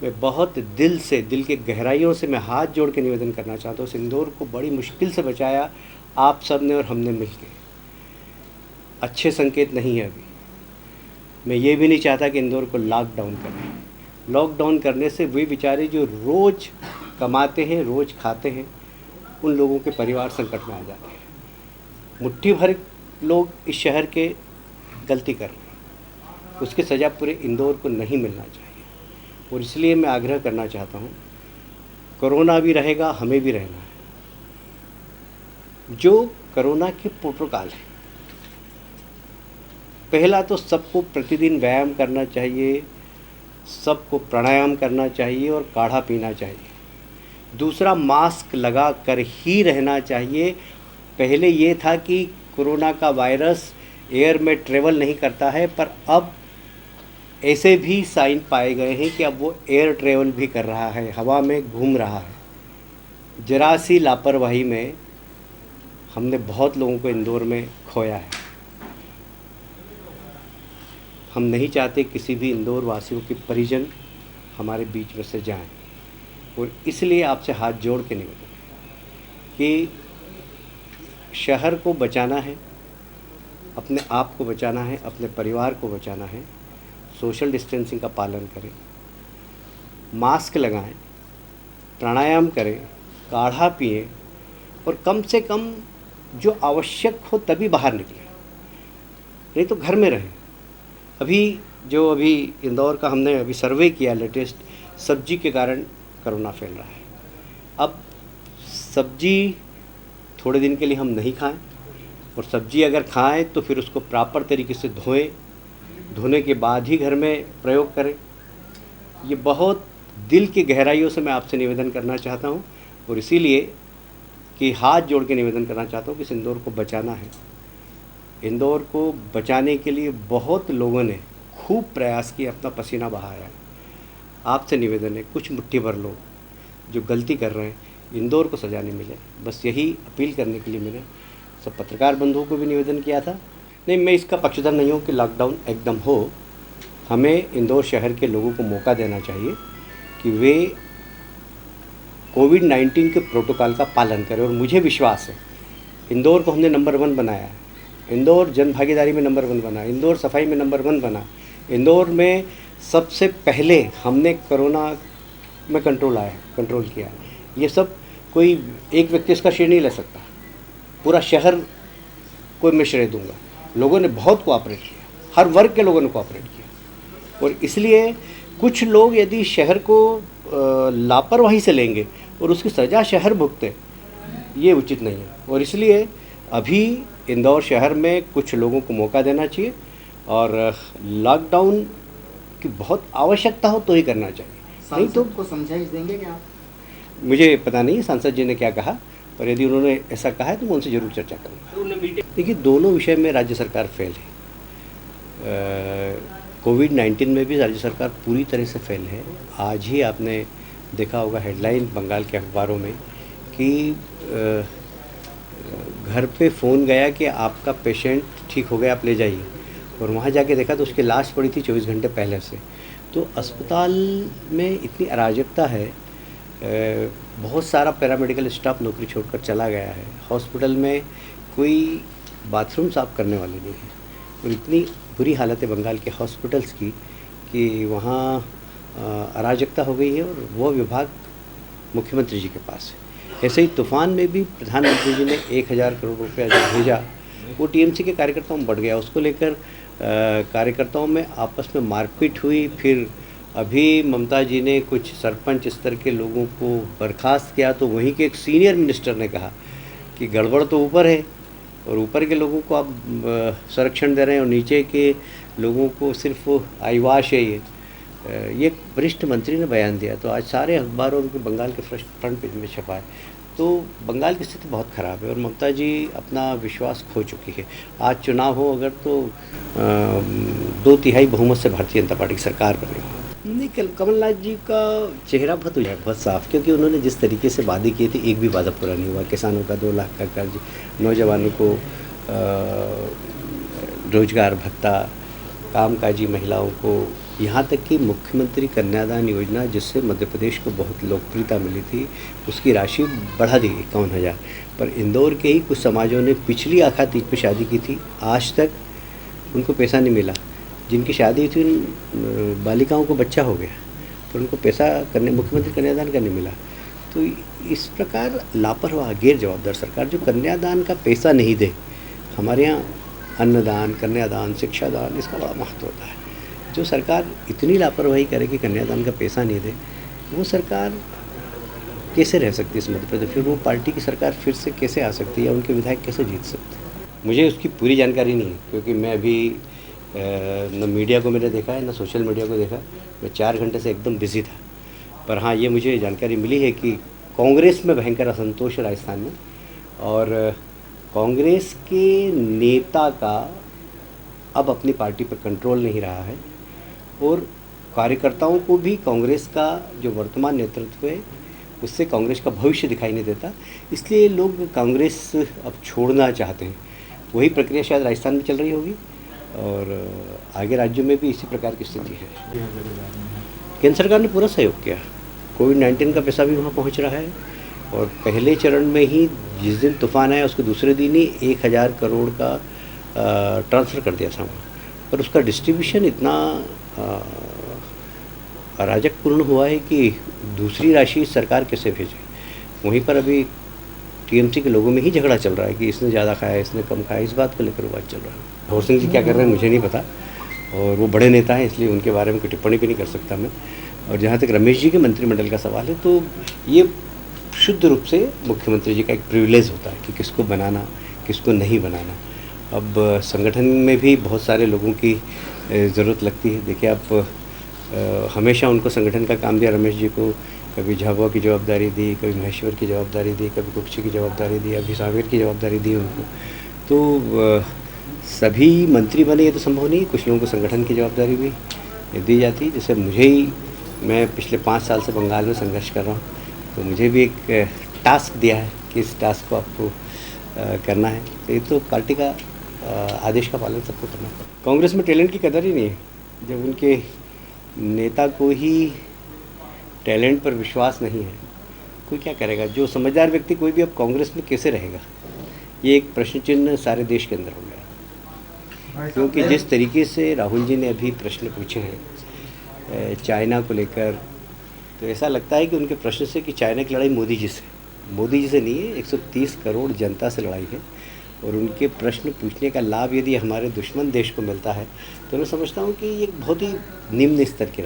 मैं बहुत दिल से, दिल के गहराइयों से मैं हाथ जोड़ के निवेदन करना चाहता हूँ। इस इंदौर को बड़ी मुश्किल से बचाया आप सब ने और हमने मिलके। अच्छे संकेत नहीं है अभी। मैं ये भी नहीं चाहता कि इंदौर को लॉकडाउन करें। लॉकडाउन करने से वे बेचारे जो रोज़ कमाते हैं, रोज़ खाते हैं, उन लोगों के परिवार संकट में आ जाते हैं। मुट्ठी भर लोग इस शहर के गलती कर रहे हैं, उसकी सज़ा पूरे इंदौर को नहीं मिलना चाहिए। और इसलिए मैं आग्रह करना चाहता हूँ, कोरोना भी रहेगा, हमें भी रहना है। जो कोरोना के प्रोटोकॉल है, पहला तो सबको प्रतिदिन व्यायाम करना चाहिए, सबको प्राणायाम करना चाहिए और काढ़ा पीना चाहिए। दूसरा, मास्क लगा कर ही रहना चाहिए। पहले ये था कि कोरोना का वायरस एयर में ट्रेवल नहीं करता है, पर अब ऐसे भी साइन पाए गए हैं कि अब वो एयर ट्रेवल भी कर रहा है, हवा में घूम रहा है। जरा सी लापरवाही में हमने बहुत लोगों को इंदौर में खोया है। हम नहीं चाहते किसी भी इंदौर वासियों के परिजन हमारे बीच में से जाएं, और इसलिए आपसे हाथ जोड़ के निवेदन है कि शहर को बचाना है, अपने आप को बचाना है, अपने परिवार को बचाना है। सोशल डिस्टेंसिंग का पालन करें, मास्क लगाएं, प्राणायाम करें, काढ़ा पिएं और कम से कम जो आवश्यक हो तभी बाहर निकलें, नहीं तो घर में रहें। अभी इंदौर का हमने अभी सर्वे किया लेटेस्ट, सब्जी के कारण कोरोना फैल रहा है। अब सब्जी थोड़े दिन के लिए हम नहीं खाएं, और सब्जी अगर खाएं तो फिर उसको प्रॉपर तरीके से धोएं, धोने के बाद ही घर में प्रयोग करें। ये बहुत दिल की गहराइयों से मैं आपसे निवेदन करना चाहता हूँ, और इसीलिए कि हाथ जोड़ के निवेदन करना चाहता हूँ कि इस इंदौर को बचाना है। इंदौर को बचाने के लिए बहुत लोगों ने खूब प्रयास किए, अपना पसीना बहाया है। आपसे निवेदन है, कुछ मुट्ठी भर लोग जो गलती कर रहे हैं, इंदौर को सजा नहीं मिले, बस यही अपील करने के लिए मैंने सब पत्रकार बंधुओं को भी निवेदन किया था। नहीं, मैं इसका पक्षधर नहीं हूँ कि लॉकडाउन एकदम हो। हमें इंदौर शहर के लोगों को मौका देना चाहिए कि वे कोविड-19 के प्रोटोकॉल का पालन करें। और मुझे विश्वास है, इंदौर को हमने नंबर 1 बनाया है। इंदौर जन भागीदारी में नंबर 1 बना, इंदौर सफाई में नंबर 1 बना। इंदौर में सबसे पहले हमने कोरोना में कंट्रोल किया। ये सब कोई एक व्यक्ति इसका श्रेय नहीं ले सकता, पूरा शहर को मैं श्रेय दूंगा। लोगों ने बहुत कोऑपरेट किया, हर वर्ग के लोगों ने कोऑपरेट किया, और इसलिए कुछ लोग यदि शहर को लापरवाही से लेंगे और उसकी सज़ा शहर भुगते, ये उचित नहीं है। और इसलिए अभी इंदौर शहर में कुछ लोगों को मौका देना चाहिए, और लॉकडाउन की बहुत आवश्यकता हो तो ही करना चाहिए, नहीं तो को समझाइश देंगे क्या आप? मुझे पता नहीं सांसद जी ने क्या कहा, पर यदि उन्होंने ऐसा कहा है तो मैं उनसे ज़रूर चर्चा करूँगा। देखिए, दोनों विषय में राज्य सरकार फेल है। कोविड-19 में भी राज्य सरकार पूरी तरह से फेल है। आज ही आपने देखा होगा हेडलाइन बंगाल के अखबारों में कि घर पे फ़ोन गया कि आपका पेशेंट ठीक हो गया, आप ले जाइए, और वहाँ जाके देखा तो उसकी लाश पड़ी थी 24 घंटे पहले से। तो अस्पताल में इतनी अराजकता है, बहुत सारा पैरामेडिकल स्टाफ नौकरी छोड़कर चला गया है। हॉस्पिटल में कोई बाथरूम साफ़ करने वाले नहीं है, और इतनी बुरी हालत है बंगाल के हॉस्पिटल्स की कि वहाँ अराजकता हो गई है, और वो विभाग मुख्यमंत्री जी के पास है। ऐसे ही तूफ़ान में भी प्रधानमंत्री जी ने 1000 करोड़ रुपया जो भेजा, वो टीएमसी के कार्यकर्ताओं में बढ़ गया। उसको लेकर कार्यकर्ताओं में आपस में मारपीट हुई। फिर अभी ममता जी ने कुछ सरपंच स्तर के लोगों को बर्खास्त किया, तो वहीं के एक सीनियर मिनिस्टर ने कहा कि गड़बड़ तो ऊपर है, और ऊपर के लोगों को आप संरक्षण दे रहे हैं और नीचे के लोगों को सिर्फ आईवाश है। ये वरिष्ठ मंत्री ने बयान दिया, तो आज सारे अखबारों में बंगाल के फ्रंट पेज में छपा है। तो बंगाल की स्थिति बहुत ख़राब है, और ममता जी अपना विश्वास खो चुकी है। आज चुनाव हो अगर तो 2/3 बहुमत से भारतीय जनता पार्टी की सरकार बनेगी। नहीं, कमलनाथ जी का चेहरा बहुत साफ, क्योंकि उन्होंने जिस तरीके से वादे किए थे, एक भी वादा पूरा नहीं हुआ। किसानों का 2 लाख का कर्ज, नौजवानों को रोजगार भत्ता, कामकाजी महिलाओं को यहाँ तक कि मुख्यमंत्री कन्यादान योजना जिससे मध्य प्रदेश को बहुत लोकप्रियता मिली थी, उसकी राशि बढ़ा दी 51,000। पर इंदौर के ही कुछ समाजों ने पिछली आखा तीज पर शादी की थी, आज तक उनको पैसा नहीं मिला। जिनकी शादी थी उन बालिकाओं को बच्चा हो गया, तो उनको पैसा करने मुख्यमंत्री कन्यादान का नहीं मिला। तो इस प्रकार लापरवाह गैर जवाबदार सरकार जो कन्यादान का पैसा नहीं दे, हमारे यहाँ अन्नदान, कन्यादान, शिक्षादान इसका बड़ा महत्व होता है। जो सरकार इतनी लापरवाही करे कि कन्यादान का पैसा नहीं दे, वो सरकार कैसे रह सकती है इस मध्य प्रदेश? फिर वो पार्टी की सरकार फिर से कैसे आ सकती है या उनके विधायक कैसे जीत सकते हैं? मुझे उसकी पूरी जानकारी नहीं है, क्योंकि मैं अभी न मीडिया को मैंने देखा है, न सोशल मीडिया को देखा। मैं 4 घंटे से एकदम बिजी था। पर हाँ, ये मुझे जानकारी मिली है कि कांग्रेस में भयंकर असंतोष है राजस्थान में, और कांग्रेस के नेता का अब अपनी पार्टी पर कंट्रोल नहीं रहा है, और कार्यकर्ताओं को भी कांग्रेस का जो वर्तमान नेतृत्व है उससे कांग्रेस का भविष्य दिखाई नहीं देता। इसलिए लोग कांग्रेस अब छोड़ना चाहते हैं। वही प्रक्रिया शायद राजस्थान में चल रही होगी, और आगे राज्यों में भी इसी प्रकार की स्थिति है। केंद्र सरकार ने पूरा सहयोग किया। कोविड-19 का पैसा भी वहाँ पहुँच रहा है, और पहले चरण में ही जिस दिन तूफान आया उसके दूसरे दिन ही 1,000 करोड़ का ट्रांसफ़र कर दिया था वहाँ। पर उसका डिस्ट्रीब्यूशन इतना अराजकपूर्ण हुआ है कि दूसरी राशि सरकार कैसे भेजे। वहीं पर अभी टीएमसी के लोगों में ही झगड़ा चल रहा है कि इसने ज़्यादा खाया, इसने कम खाया, इस बात को लेकर बात चल रहा है। हौर सिंह जी क्या कर रहे हैं मुझे नहीं पता, और वो बड़े नेता हैं, इसलिए उनके बारे में कोई टिप्पणी भी नहीं कर सकता मैं। और जहाँ तक रमेश जी के मंत्रिमंडल का सवाल है, तो ये शुद्ध रूप से मुख्यमंत्री जी का एक प्रिविलेज होता है कि किसको बनाना, किसको नहीं बनाना। अब संगठन में भी बहुत सारे लोगों की ज़रूरत लगती है। देखिए, आप हमेशा उनको संगठन का काम दिया रमेश जी को, कभी झाबुआ की जवाबदारी दी, कभी महेश्वर की जवाबदारी दी, कभी कुक्षी की जवाबदारी दी, अभी सावेर की जवाबदारी दी उनको। तो सभी मंत्री बने ये तो संभव नहीं, कुछ लोगों को संगठन की जवाबदारी भी दी जाती है। जैसे मुझे ही, मैं पिछले 5 साल से बंगाल में संघर्ष कर रहा हूँ, तो मुझे भी एक टास्क दिया है कि इस टास्क को आपको करना है। तो ये तो पार्टी का आदेश का पालन सबको करना है। कांग्रेस में टैलेंट की कदर ही नहीं है। जब उनके नेता को ही टैलेंट पर विश्वास नहीं है, कोई क्या करेगा? जो समझदार व्यक्ति कोई भी अब कांग्रेस में कैसे रहेगा, ये एक प्रश्न चिन्ह सारे देश के अंदर हो गया। क्योंकि जिस तरीके से राहुल जी ने अभी प्रश्न पूछे हैं चाइना को लेकर, तो ऐसा लगता है कि उनके प्रश्न से कि चाइना की लड़ाई मोदी जी से नहीं है, 130 करोड़ जनता से लड़ाई है। और उनके प्रश्न पूछने का लाभ यदि हमारे दुश्मन देश को मिलता है, तो मैं समझता हूँ कि ये बहुत ही निम्न स्तर की